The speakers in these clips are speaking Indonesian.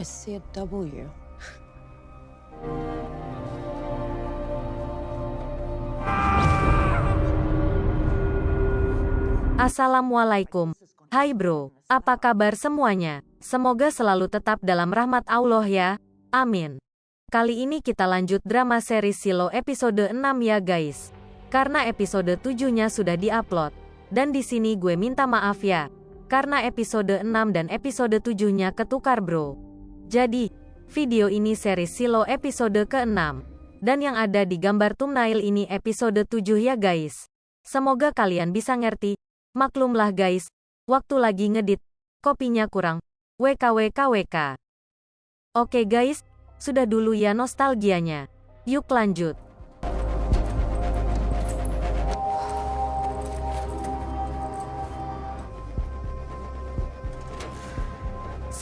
I see a W. Assalamualaikum. Hai bro, apa kabar semuanya? Semoga selalu tetap dalam rahmat Allah ya. Amin. Kali ini kita lanjut drama series Silo episode 6 ya guys. Karena episode 7-nya sudah diupload. Dan di sini gue minta maaf ya. Karena episode 6 dan episode 7-nya ketukar bro. Jadi, video ini series Silo episode ke-6. Dan yang ada di gambar thumbnail ini episode 7 ya guys. Semoga kalian bisa ngerti. Maklumlah guys, waktu lagi ngedit, kopinya kurang. WKWKWK. Oke guys, sudah dulu ya nostalgianya. Yuk lanjut.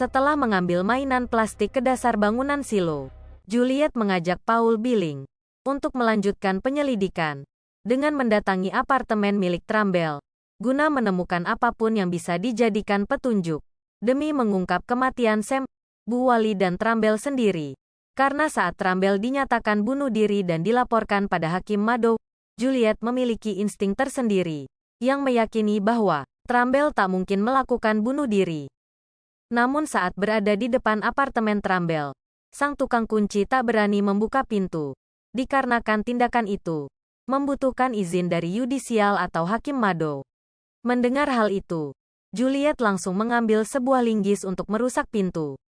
Setelah mengambil mainan plastik ke dasar bangunan silo, Juliet mengajak Paul Billing untuk melanjutkan penyelidikan dengan mendatangi apartemen milik Trumbull, guna menemukan apapun yang bisa dijadikan petunjuk, demi mengungkap kematian Sam, Bu Wali dan Trumbull sendiri. Karena saat Trumbull dinyatakan bunuh diri dan dilaporkan pada Hakim Madow, Juliet memiliki insting tersendiri, yang meyakini bahwa Trumbull tak mungkin melakukan bunuh diri. Namun saat berada di depan apartemen Trumbull, sang tukang kunci tak berani membuka pintu, dikarenakan tindakan itu membutuhkan izin dari yudisial atau Hakim Madow. Mendengar hal itu, Juliet langsung mengambil sebuah linggis untuk merusak pintu.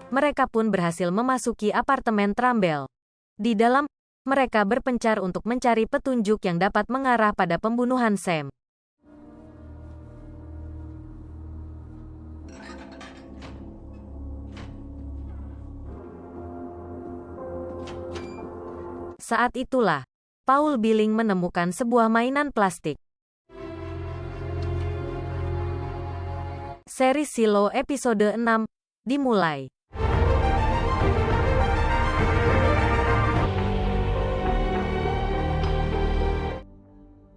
Mereka pun berhasil memasuki apartemen Trumbull. Di dalam, mereka berpencar untuk mencari petunjuk yang dapat mengarah pada pembunuhan Sam. Saat itulah, Paul Billing menemukan sebuah mainan plastik. Seri Silo episode 6 dimulai.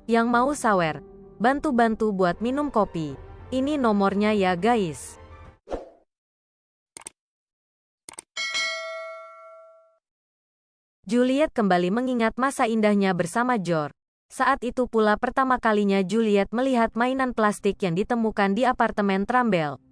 Yang mau sawer, bantu-bantu buat minum kopi. Ini nomornya ya guys. Juliet kembali mengingat masa indahnya bersama George. Saat itu pula pertama kalinya Juliet melihat mainan plastik yang ditemukan di apartemen Trumbull.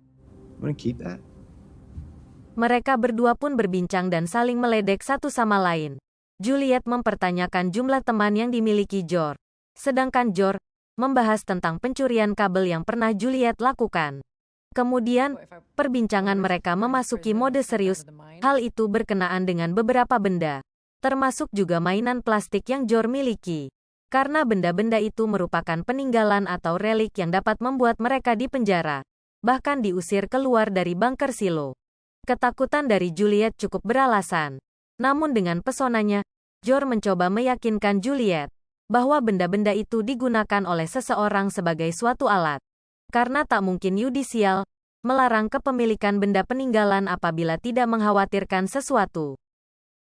Mereka berdua pun berbincang dan saling meledek satu sama lain. Juliet mempertanyakan jumlah teman yang dimiliki George. Sedangkan George membahas tentang pencurian kabel yang pernah Juliet lakukan. Kemudian, perbincangan mereka memasuki mode serius. Hal itu berkenaan dengan beberapa benda, termasuk juga mainan plastik yang George miliki. Karena benda-benda itu merupakan peninggalan atau relik yang dapat membuat mereka dipenjara, bahkan diusir keluar dari bunker silo. Ketakutan dari Juliet cukup beralasan. Namun dengan pesonanya, George mencoba meyakinkan Juliet bahwa benda-benda itu digunakan oleh seseorang sebagai suatu alat. Karena tak mungkin yudisial melarang kepemilikan benda peninggalan apabila tidak mengkhawatirkan sesuatu.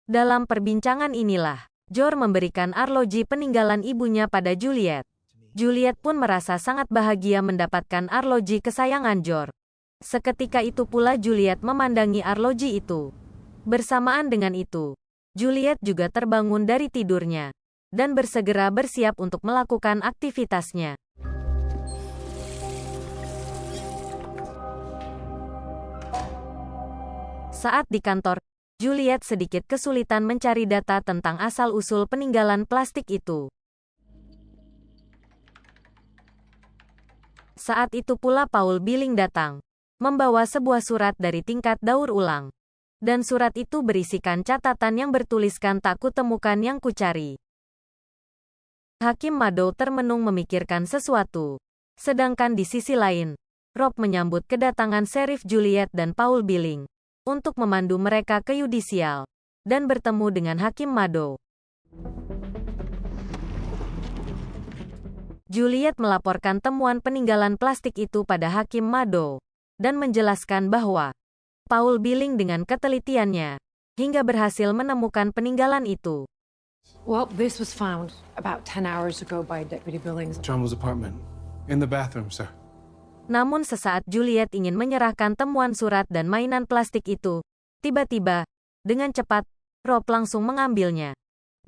Dalam perbincangan inilah, George memberikan arloji peninggalan ibunya pada Juliet. Juliet pun merasa sangat bahagia mendapatkan arloji kesayangan George. Seketika itu pula Juliet memandangi arloji itu. Bersamaan dengan itu, Juliet juga terbangun dari tidurnya, dan bersegera bersiap untuk melakukan aktivitasnya. Saat di kantor, Juliet sedikit kesulitan mencari data tentang asal-usul peninggalan plastik itu. Saat itu pula Paul Billing datang, membawa sebuah surat dari tingkat daur ulang. Dan surat itu berisikan catatan yang bertuliskan tak kutemukan yang kucari. Hakim Madow termenung memikirkan sesuatu. Sedangkan di sisi lain, Rob menyambut kedatangan Sheriff Juliet dan Paul Billing untuk memandu mereka ke yudisial dan bertemu dengan Hakim Madow. Juliet melaporkan temuan peninggalan plastik itu pada Hakim Madow dan menjelaskan bahwa Paul Billing dengan ketelitiannya hingga berhasil menemukan peninggalan itu. Well, this was found about 10 hours ago by Deputy Billings. Trumbull's apartment. In the bathroom, sir. Namun sesaat Juliet ingin menyerahkan temuan surat dan mainan plastik itu, tiba-tiba, dengan cepat, Rob langsung mengambilnya.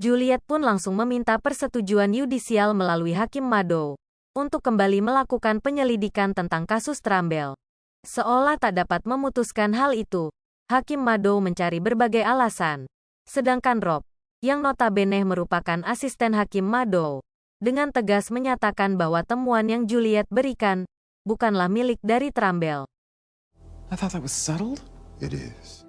Juliet pun langsung meminta persetujuan yudisial melalui Hakim Madow untuk kembali melakukan penyelidikan tentang kasus Trumbull. Seolah tak dapat memutuskan hal itu, Hakim Madow mencari berbagai alasan. Sedangkan Rob, yang notabene merupakan asisten Hakim Madow, dengan tegas menyatakan bahwa temuan yang Juliet berikan bukanlah milik dari Trumbull. I thought that was settled. It is.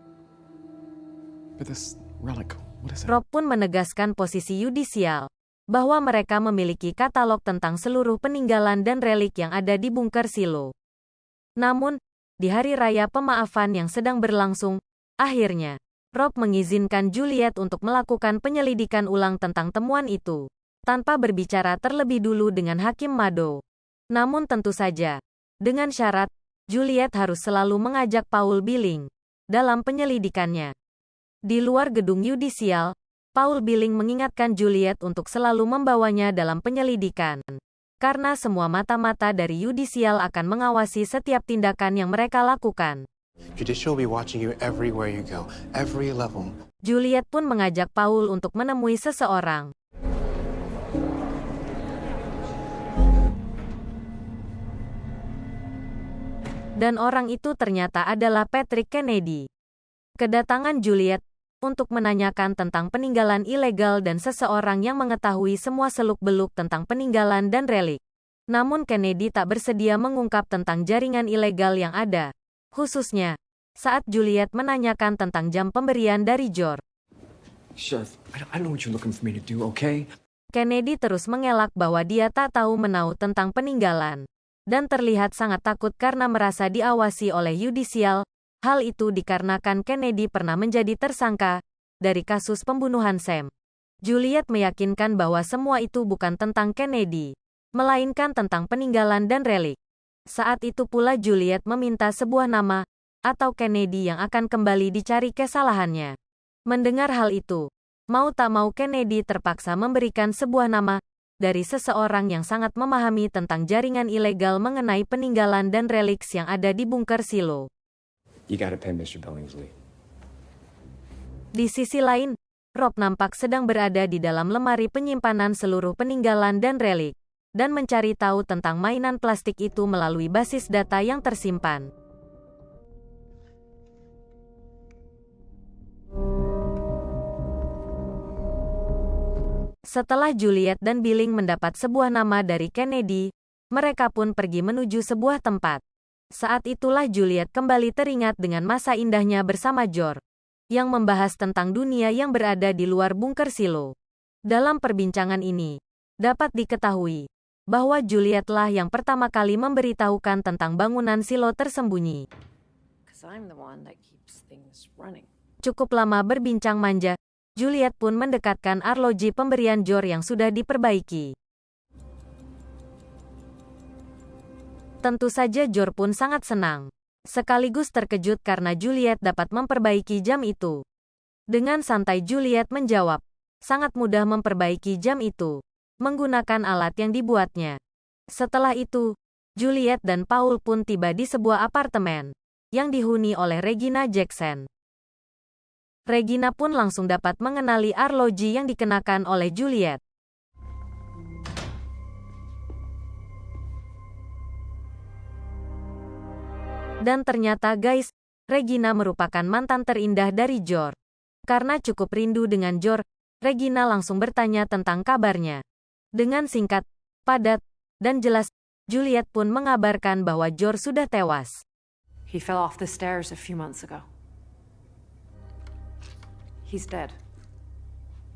But this relic, what is it? Rob pun menegaskan posisi yudisial, bahwa mereka memiliki katalog tentang seluruh peninggalan dan relik yang ada di bunker Silo. Namun, di hari raya pemaafan yang sedang berlangsung, akhirnya, Rob mengizinkan Juliet untuk melakukan penyelidikan ulang tentang temuan itu, tanpa berbicara terlebih dulu dengan Hakim Madow. Namun tentu saja, dengan syarat, Juliet harus selalu mengajak Paul Billing dalam penyelidikannya. Di luar gedung yudisial, Paul Billing mengingatkan Juliet untuk selalu membawanya dalam penyelidikan, karena semua mata-mata dari yudisial akan mengawasi setiap tindakan yang mereka lakukan. Judicial will be watching you everywhere you go, every level. Juliet pun mengajak Paul untuk menemui seseorang. Dan orang itu ternyata adalah Patrick Kennedy. Kedatangan Juliet untuk menanyakan tentang peninggalan ilegal dan seseorang yang mengetahui semua seluk-beluk tentang peninggalan dan relik. Namun Kennedy tak bersedia mengungkap tentang jaringan ilegal yang ada, khususnya saat Juliet menanyakan tentang jam pemberian dari George. Sheriff, I know what you're looking for me to do, okay? Kennedy terus mengelak bahwa dia tak tahu menau tentang peninggalan, dan terlihat sangat takut karena merasa diawasi oleh yudisial. Hal itu dikarenakan Kennedy pernah menjadi tersangka dari kasus pembunuhan Sam. Juliet meyakinkan bahwa semua itu bukan tentang Kennedy, melainkan tentang peninggalan dan relik. Saat itu pula Juliet meminta sebuah nama, atau Kennedy yang akan kembali dicari kesalahannya. Mendengar hal itu, mau tak mau Kennedy terpaksa memberikan sebuah nama dari seseorang yang sangat memahami tentang jaringan ilegal mengenai peninggalan dan reliks yang ada di bunker Silo. You gotta pay Mr. Billingsley. Di sisi lain, Rob nampak sedang berada di dalam lemari penyimpanan seluruh peninggalan dan relik, dan mencari tahu tentang mainan plastik itu melalui basis data yang tersimpan. Setelah Juliet dan Billing mendapat sebuah nama dari Kennedy, mereka pun pergi menuju sebuah tempat. Saat itulah Juliet kembali teringat dengan masa indahnya bersama George, yang membahas tentang dunia yang berada di luar bunker Silo. Dalam perbincangan ini, dapat diketahui bahwa Julietlah yang pertama kali memberitahukan tentang bangunan Silo tersembunyi. 'Cause I'm the one that keeps things running. Cukup lama berbincang manja, Juliet pun mendekatkan arloji pemberian George yang sudah diperbaiki. Tentu saja George pun sangat senang, sekaligus terkejut karena Juliet dapat memperbaiki jam itu. Dengan santai Juliet menjawab, sangat mudah memperbaiki jam itu, menggunakan alat yang dibuatnya. Setelah itu, Juliet dan Paul pun tiba di sebuah apartemen, yang dihuni oleh Regina Jackson. Regina pun langsung dapat mengenali arloji yang dikenakan oleh Juliet. Dan ternyata guys, Regina merupakan mantan terindah dari George. Karena cukup rindu dengan George, Regina langsung bertanya tentang kabarnya. Dengan singkat, padat, dan jelas, Juliet pun mengabarkan bahwa George sudah tewas. He fell off the stairs a few months ago. He's dead.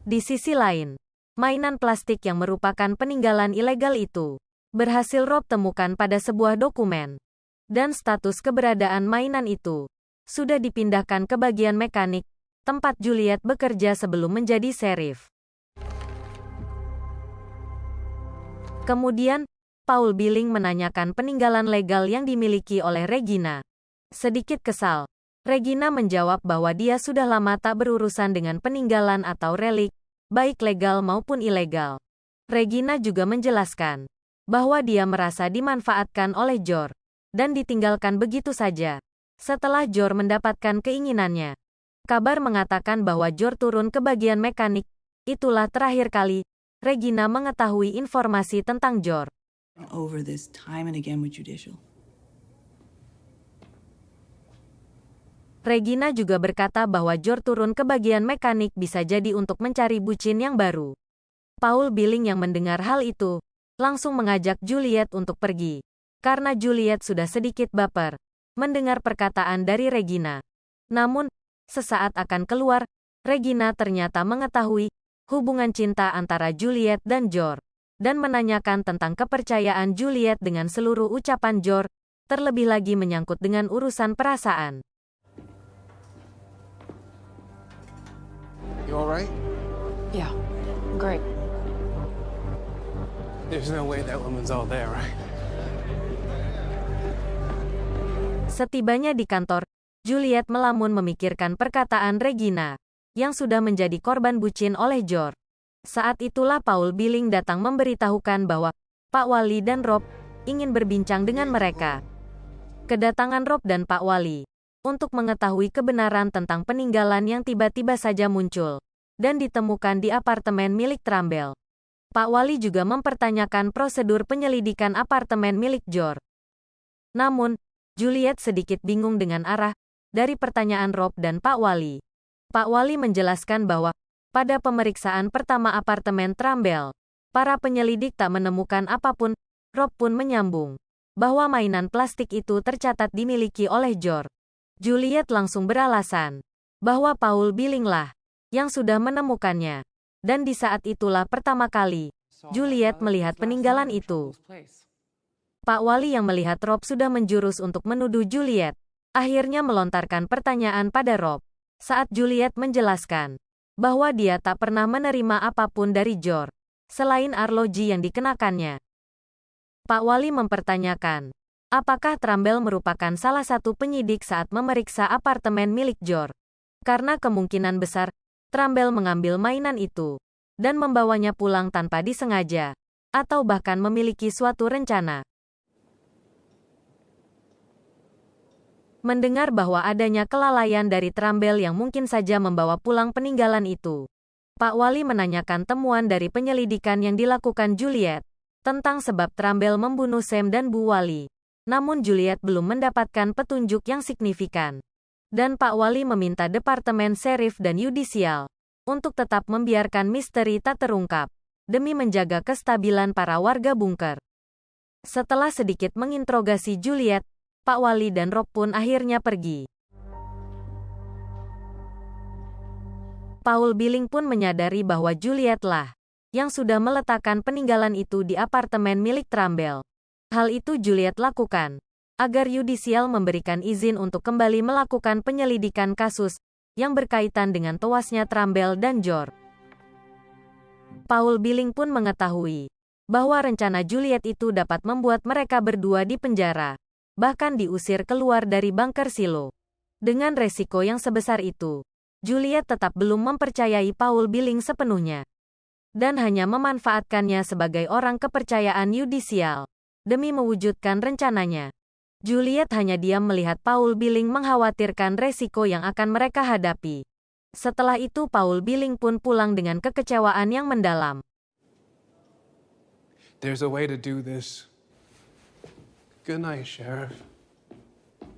Di sisi lain, mainan plastik yang merupakan peninggalan ilegal itu berhasil Rob temukan pada sebuah dokumen. Dan status keberadaan mainan itu sudah dipindahkan ke bagian mekanik, tempat Juliet bekerja sebelum menjadi sheriff. Kemudian, Paul Billing menanyakan peninggalan legal yang dimiliki oleh Regina. Sedikit kesal, Regina menjawab bahwa dia sudah lama tak berurusan dengan peninggalan atau relik, baik legal maupun ilegal. Regina juga menjelaskan bahwa dia merasa dimanfaatkan oleh George dan ditinggalkan begitu saja. Setelah Jor mendapatkan keinginannya. Kabar mengatakan bahwa Jor turun ke bagian mekanik. Itulah terakhir kali Regina mengetahui informasi tentang Jor. Over this time and again with Judicial. Regina juga berkata bahwa Jor turun ke bagian mekanik bisa jadi untuk mencari bucin yang baru. Paul Billing yang mendengar hal itu, langsung mengajak Juliet untuk pergi. Karena Juliet sudah sedikit baper mendengar perkataan dari Regina. Namun, sesaat akan keluar, Regina ternyata mengetahui hubungan cinta antara Juliet dan Jor, dan menanyakan tentang kepercayaan Juliet dengan seluruh ucapan Jor, terlebih lagi menyangkut dengan urusan perasaan. You all right? Yeah, great. There's no way that woman's all there, right? Setibanya di kantor, Juliet melamun memikirkan perkataan Regina, yang sudah menjadi korban bucin oleh Jor. Saat itulah Paul Billing datang memberitahukan bahwa Pak Wali dan Rob ingin berbincang dengan mereka. Kedatangan Rob dan Pak Wali untuk mengetahui kebenaran tentang peninggalan yang tiba-tiba saja muncul dan ditemukan di apartemen milik Trumbull. Pak Wali juga mempertanyakan prosedur penyelidikan apartemen milik Jor. Namun, Juliet sedikit bingung dengan arah dari pertanyaan Rob dan Pak Wali. Pak Wali menjelaskan bahwa pada pemeriksaan pertama apartemen Trumbull, para penyelidik tak menemukan apapun. Rob pun menyambung bahwa mainan plastik itu tercatat dimiliki oleh Jor. Juliet langsung beralasan bahwa Paul Billing lah yang sudah menemukannya. Dan di saat itulah pertama kali Juliet melihat peninggalan itu. Pak Wali yang melihat Rob sudah menjurus untuk menuduh Juliet, akhirnya melontarkan pertanyaan pada Rob. Saat Juliet menjelaskan bahwa dia tak pernah menerima apapun dari Jor, selain arloji yang dikenakannya. Pak Wali mempertanyakan, apakah Trumbull merupakan salah satu penyidik saat memeriksa apartemen milik Jor? Karena kemungkinan besar, Trumbull mengambil mainan itu dan membawanya pulang tanpa disengaja, atau bahkan memiliki suatu rencana. Mendengar bahwa adanya kelalaian dari Trumbull yang mungkin saja membawa pulang peninggalan itu, Pak Wali menanyakan temuan dari penyelidikan yang dilakukan Juliet tentang sebab Trumbull membunuh Sam dan Bu Wali. Namun Juliet belum mendapatkan petunjuk yang signifikan. Dan Pak Wali meminta Departemen Sheriff dan Yudisial untuk tetap membiarkan misteri tak terungkap, demi menjaga kestabilan para warga bunker. Setelah sedikit menginterogasi Juliet, Pak Wali dan Rob pun akhirnya pergi. Paul Billing pun menyadari bahwa Juliet lah yang sudah meletakkan peninggalan itu di apartemen milik Trumbull. Hal itu Juliet lakukan agar Yudisial memberikan izin untuk kembali melakukan penyelidikan kasus yang berkaitan dengan tewasnya Trumbull dan Jor. Paul Billing pun mengetahui bahwa rencana Juliet itu dapat membuat mereka berdua di penjara, bahkan diusir keluar dari bunker silo. Dengan resiko yang sebesar itu, Juliet tetap belum mempercayai Paul Billing sepenuhnya, dan hanya memanfaatkannya sebagai orang kepercayaan Yudisial demi mewujudkan rencananya. Juliet hanya diam melihat Paul Billing mengkhawatirkan resiko yang akan mereka hadapi. Setelah itu Paul Billing pun pulang dengan kekecewaan yang mendalam. There's a way to do this. Good night, Sheriff.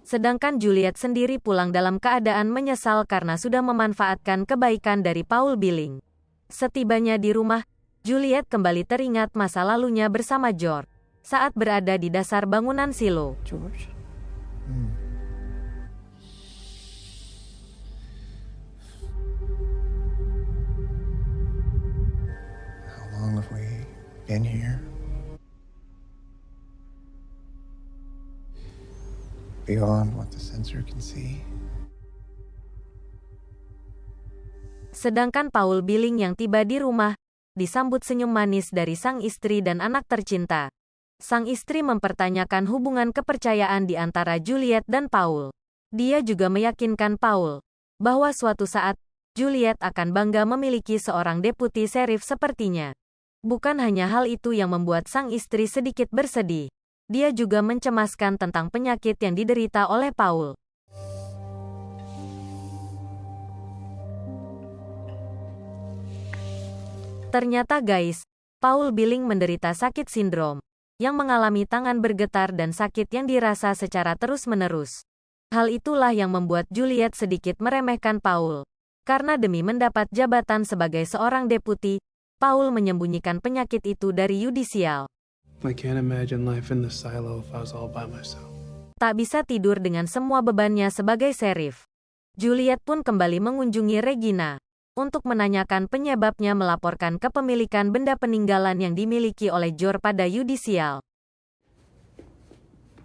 Sedangkan Juliet sendiri pulang dalam keadaan menyesal karena sudah memanfaatkan kebaikan dari Paul Billing. Setibanya di rumah, Juliet kembali teringat masa lalunya bersama Jor saat berada di dasar bangunan silo. George? How long have we been here? Beyond what the sensor can see. Sedangkan Paul Billing yang tiba di rumah, disambut senyum manis dari sang istri dan anak tercinta. Sang istri mempertanyakan hubungan kepercayaan di antara Juliet dan Paul. Dia juga meyakinkan Paul bahwa suatu saat, Juliet akan bangga memiliki seorang deputi sheriff sepertinya. Bukan hanya hal itu yang membuat sang istri sedikit bersedih. dia juga mencemaskan tentang penyakit yang diderita oleh Paul. Ternyata guys, Paul Billing menderita sakit sindrom, yang mengalami tangan bergetar dan sakit yang dirasa secara terus-menerus. Hal itulah yang membuat Juliet sedikit meremehkan Paul. Karena demi mendapat jabatan sebagai seorang deputi, Paul menyembunyikan penyakit itu dari yudisial. I can't imagine life in the silo if I was all by myself. Tak bisa tidur dengan semua bebannya sebagai sheriff. Juliet pun kembali mengunjungi Regina untuk menanyakan penyebabnya melaporkan kepemilikan benda peninggalan yang dimiliki oleh Jor pada yudisial.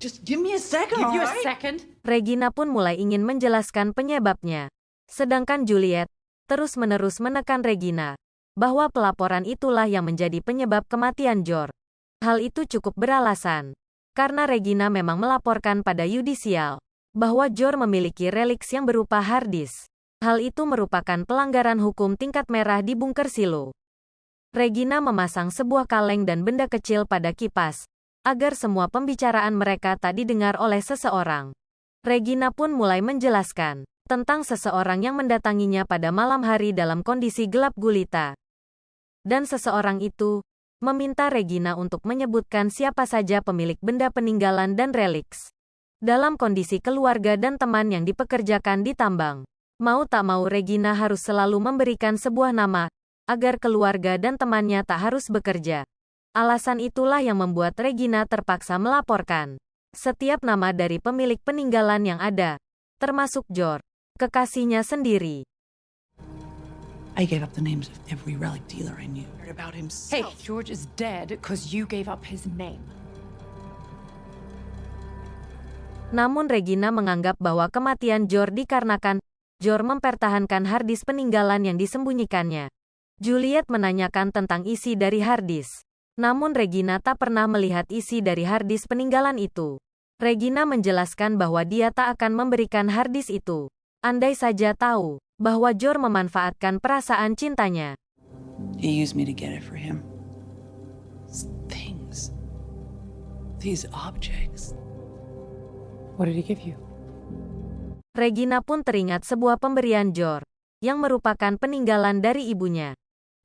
Just give me a second, Give you a alright? second? Regina pun mulai ingin menjelaskan penyebabnya. Sedangkan Juliet terus-menerus menekan Regina bahwa pelaporan itulah yang menjadi penyebab kematian Jor. Hal itu cukup beralasan, karena Regina memang melaporkan pada yudisial bahwa Jor memiliki reliks yang berupa hard disk. Hal itu merupakan pelanggaran hukum tingkat merah di bunker silo. Regina memasang sebuah kaleng dan benda kecil pada kipas, agar semua pembicaraan mereka tak didengar oleh seseorang. Regina pun mulai menjelaskan tentang seseorang yang mendatanginya pada malam hari dalam kondisi gelap gulita. Dan seseorang itu meminta Regina untuk menyebutkan siapa saja pemilik benda peninggalan dan reliks. Dalam kondisi keluarga dan teman yang dipekerjakan di tambang. Mau tak mau Regina harus selalu memberikan sebuah nama, agar keluarga dan temannya tak harus bekerja. Alasan itulah yang membuat Regina terpaksa melaporkan setiap nama dari pemilik peninggalan yang ada, termasuk Jor, kekasihnya sendiri. I gave up the names of every relic dealer I knew. Heard about himself. Hey, George is dead because you gave up his name. Namun Regina menganggap bahwa kematian Jor dikarenakan Jor mempertahankan harddisk peninggalan yang disembunyikannya. Juliet menanyakan tentang isi dari harddisk. Namun Regina tak pernah melihat isi dari harddisk peninggalan itu. Regina menjelaskan bahwa dia tak akan memberikan harddisk itu. Andai saja tahu bahwa Jor memanfaatkan perasaan cintanya. He used me to get it for him. These things. These objects. What did he give you? Regina pun teringat sebuah pemberian Jor, yang merupakan peninggalan dari ibunya.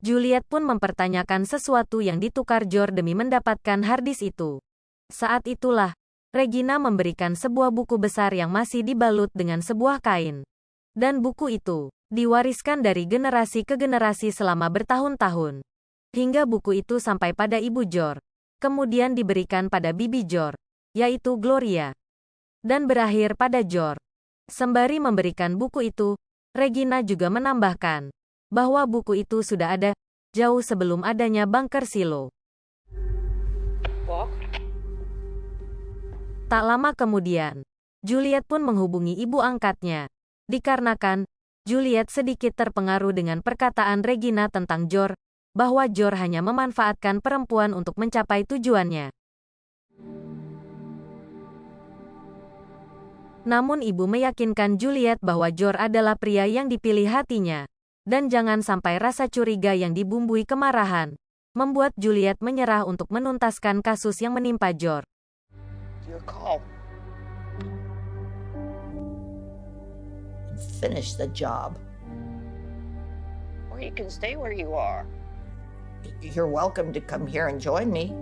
Juliet pun mempertanyakan sesuatu yang ditukar Jor demi mendapatkan harddisk itu. Saat itulah, Regina memberikan sebuah buku besar yang masih dibalut dengan sebuah kain. Dan buku itu diwariskan dari generasi ke generasi selama bertahun-tahun. Hingga buku itu sampai pada ibu Jor. Kemudian diberikan pada bibi Jor, yaitu Gloria. Dan berakhir pada Jor. Sembari memberikan buku itu, Regina juga menambahkan bahwa buku itu sudah ada jauh sebelum adanya bunker silo. Tak lama kemudian, Juliet pun menghubungi ibu angkatnya. Dikarenakan Juliet sedikit terpengaruh dengan perkataan Regina tentang Jor, bahwa Jor hanya memanfaatkan perempuan untuk mencapai tujuannya. Namun ibu meyakinkan Juliet bahwa Jor adalah pria yang dipilih hatinya. Dan jangan sampai rasa curiga yang dibumbui kemarahan membuat Juliet menyerah untuk menuntaskan kasus yang menimpa Jor. Your call. Finish the job. Or you can stay where you are. You're welcome to come here and join me.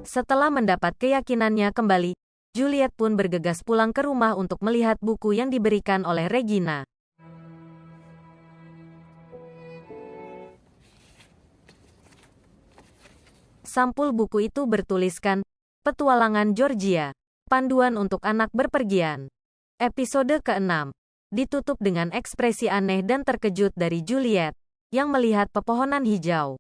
Setelah mendapat keyakinannya kembali, Juliet pun bergegas pulang ke rumah untuk melihat buku yang diberikan oleh Regina. Sampul buku itu bertuliskan, Petualangan Georgia, Panduan untuk Anak Berpergian. Episode ke-6, ditutup dengan ekspresi aneh dan terkejut dari Juliet, yang melihat pepohonan hijau.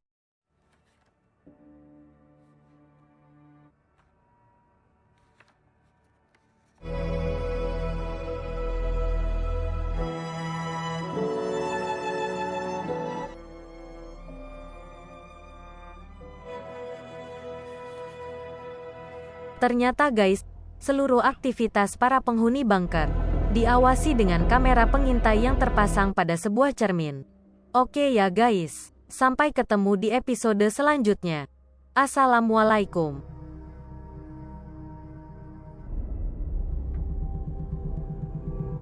Ternyata guys, seluruh aktivitas para penghuni bunker Diawasi dengan kamera pengintai yang terpasang pada sebuah cermin. Oke ya guys, sampai ketemu di episode selanjutnya. Assalamualaikum.